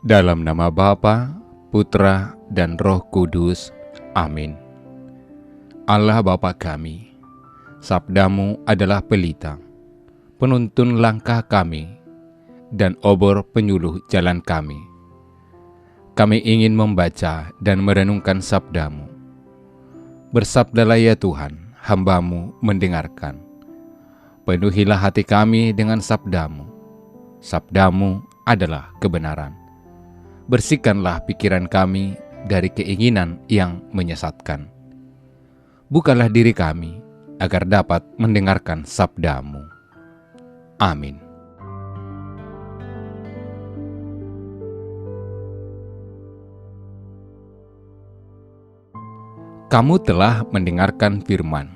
Dalam nama Bapa, Putra, dan Roh Kudus. Amin. Allah Bapa kami, sabdamu adalah pelita, penuntun langkah kami, dan obor penyuluh jalan kami. Kami ingin membaca dan merenungkan sabdamu. Bersabdalah ya Tuhan, hamba-Mu mendengarkan. Penuhilah hati kami dengan sabdamu. Sabdamu adalah kebenaran. Bersihkanlah pikiran kami dari keinginan yang menyesatkan. Bukalah diri kami agar dapat mendengarkan sabdamu. Amin. Kamu telah mendengarkan firman,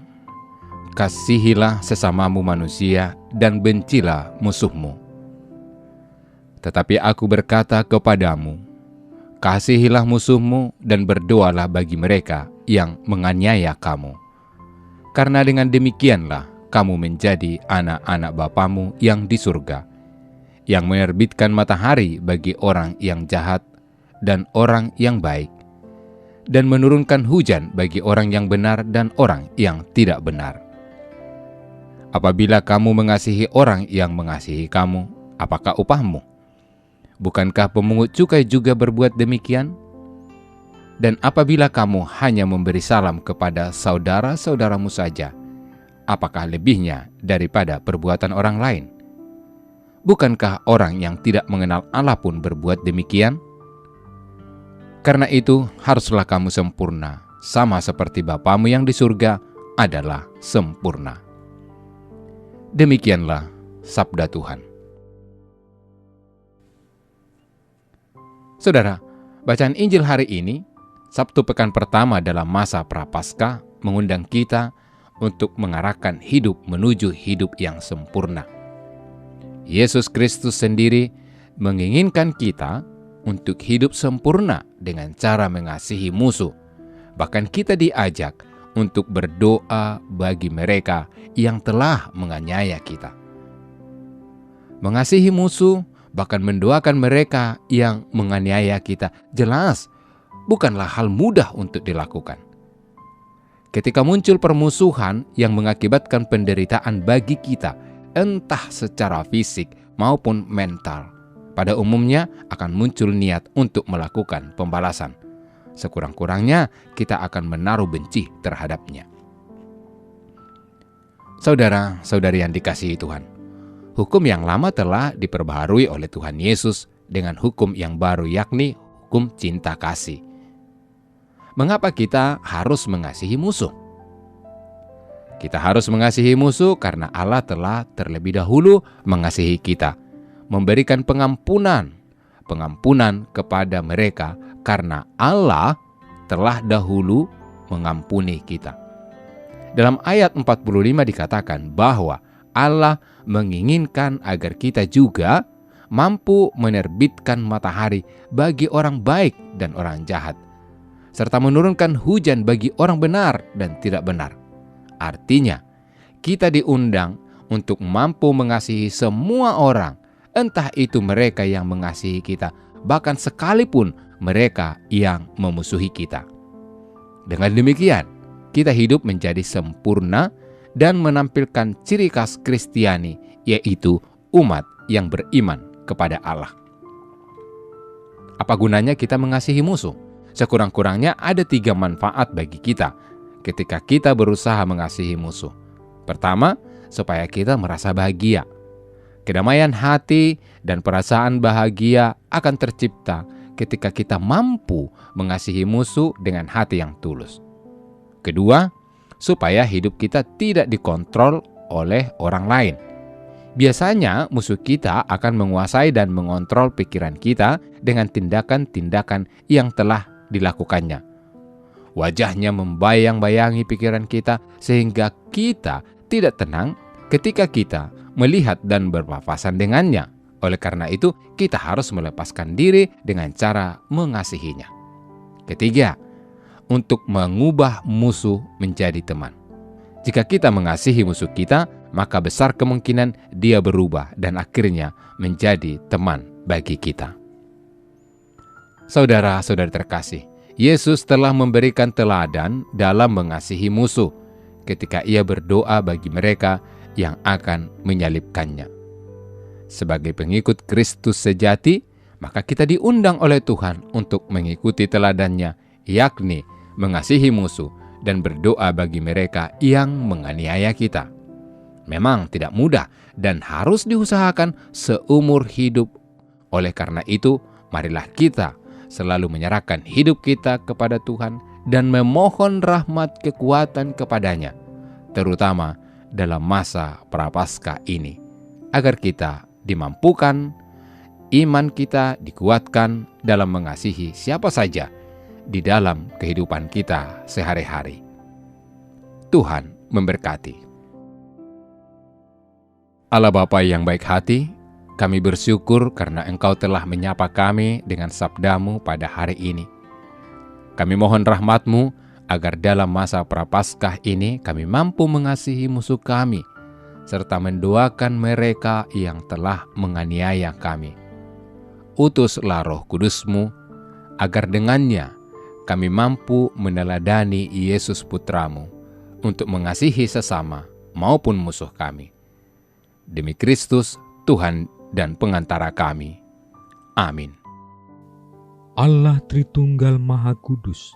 kasihilah sesamamu manusia dan bencilah musuhmu. Tetapi aku berkata kepadamu, kasihilah musuhmu dan berdoalah bagi mereka yang menganiaya kamu. Karena dengan demikianlah kamu menjadi anak-anak Bapamu yang di surga, yang menerbitkan matahari bagi orang yang jahat dan orang yang baik, dan menurunkan hujan bagi orang yang benar dan orang yang tidak benar. Apabila kamu mengasihi orang yang mengasihi kamu, apakah upahmu? Bukankah pemungut cukai juga berbuat demikian? Dan apabila kamu hanya memberi salam kepada saudara-saudaramu saja, apakah lebihnya daripada perbuatan orang lain? Bukankah orang yang tidak mengenal Allah pun berbuat demikian? Karena itu, haruslah kamu sempurna, sama seperti Bapamu yang di surga adalah sempurna. Demikianlah sabda Tuhan. Saudara, bacaan Injil hari ini, Sabtu pekan pertama dalam masa Prapaskah, mengundang kita untuk mengarahkan hidup menuju hidup yang sempurna. Yesus Kristus sendiri menginginkan kita untuk hidup sempurna dengan cara mengasihi musuh. Bahkan kita diajak untuk berdoa bagi mereka yang telah menganiaya kita. Mengasihi musuh, bahkan mendoakan mereka yang menganiaya kita, jelas bukanlah hal mudah untuk dilakukan. Ketika muncul permusuhan yang mengakibatkan penderitaan bagi kita, entah secara fisik maupun mental, pada umumnya akan muncul niat untuk melakukan pembalasan. Sekurang-kurangnya kita akan menaruh benci terhadapnya. Saudara-saudari yang dikasihi Tuhan, hukum yang lama telah diperbaharui oleh Tuhan Yesus dengan hukum yang baru, yakni hukum cinta kasih. Mengapa kita harus mengasihi musuh? Kita harus mengasihi musuh karena Allah telah terlebih dahulu mengasihi kita, memberikan pengampunan kepada mereka karena Allah telah dahulu mengampuni kita. Dalam ayat 45 dikatakan bahwa Allah menginginkan agar kita juga mampu menerbitkan matahari bagi orang baik dan orang jahat, serta menurunkan hujan bagi orang benar dan tidak benar. Artinya, kita diundang untuk mampu mengasihi semua orang, entah itu mereka yang mengasihi kita, bahkan sekalipun mereka yang memusuhi kita. Dengan demikian, kita hidup menjadi sempurna dan menampilkan ciri khas Kristiani, yaitu umat yang beriman kepada Allah. Apa gunanya kita mengasihi musuh? Sekurang-kurangnya ada 3 manfaat bagi kita ketika kita berusaha mengasihi musuh. Pertama, supaya kita merasa bahagia. Kedamaian hati dan perasaan bahagia akan tercipta ketika kita mampu mengasihi musuh dengan hati yang tulus. Kedua, supaya hidup kita tidak dikontrol oleh orang lain. Biasanya musuh kita akan menguasai dan mengontrol pikiran kita dengan tindakan-tindakan yang telah dilakukannya. Wajahnya membayang-bayangi pikiran kita sehingga kita tidak tenang ketika kita melihat dan berpapasan dengannya. Oleh karena itu, kita harus melepaskan diri dengan cara mengasihinya. Ketiga, untuk mengubah musuh menjadi teman. Jika kita mengasihi musuh kita, maka besar kemungkinan dia berubah dan akhirnya menjadi teman bagi kita. Saudara-saudari terkasih, Yesus telah memberikan teladan dalam mengasihi musuh ketika ia berdoa bagi mereka yang akan menyalibkannya. Sebagai pengikut Kristus sejati, maka kita diundang oleh Tuhan untuk mengikuti teladannya, yakni mengasihi musuh dan berdoa bagi mereka yang menganiaya kita. Memang tidak mudah dan harus diusahakan seumur hidup. Oleh karena itu, marilah kita selalu menyerahkan hidup kita kepada Tuhan dan memohon rahmat kekuatan kepadanya, terutama dalam masa prapaskah ini, agar kita dimampukan, iman kita dikuatkan dalam mengasihi siapa saja di dalam kehidupan kita sehari-hari. Tuhan memberkati. Allah Bapa yang baik hati, kami bersyukur karena Engkau telah menyapa kami dengan sabda-Mu pada hari ini. Kami mohon rahmat-Mu agar dalam masa prapaskah ini kami mampu mengasihi musuh kami, serta mendoakan mereka yang telah menganiaya kami. Utuslah Roh Kudus-Mu, agar dengannya kami mampu meneladani Yesus Putra-Mu untuk mengasihi sesama maupun musuh kami. Demi Kristus, Tuhan dan pengantara kami. Amin. Allah Tritunggal Maha Kudus,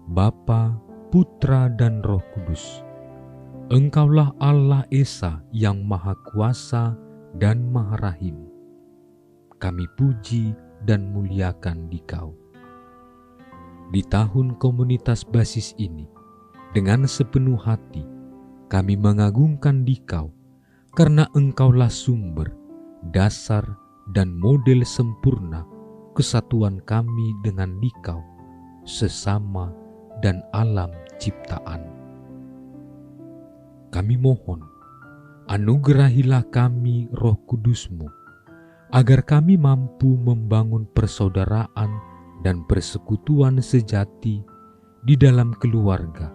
Bapa, Putra, dan Roh Kudus. Engkaulah Allah Esa yang Maha Kuasa dan Maha Rahim. Kami puji dan muliakan Dikau. Di tahun komunitas basis ini, dengan sepenuh hati, kami mengagungkan Dikau, karena Engkaulah sumber, dasar, dan model sempurna kesatuan kami dengan Dikau, sesama dan alam ciptaan. Kami mohon, anugerahilah kami Roh Kudus-Mu, agar kami mampu membangun persaudaraan dan persekutuan sejati di dalam keluarga,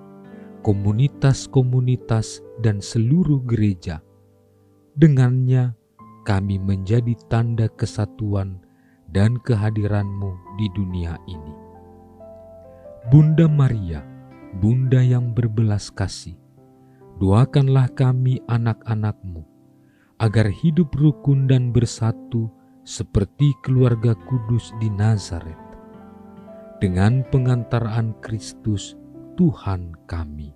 komunitas-komunitas, dan seluruh gereja. Dengannya, kami menjadi tanda kesatuan dan kehadiran-Mu di dunia ini. Bunda Maria, Bunda yang berbelas kasih, doakanlah kami anak-anak-Mu, agar hidup rukun dan bersatu seperti keluarga kudus di Nazaret, dengan pengantaraan Kristus Tuhan kami.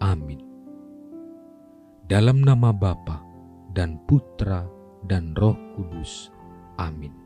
Amin. Dalam nama Bapa dan Putra dan Roh Kudus. Amin.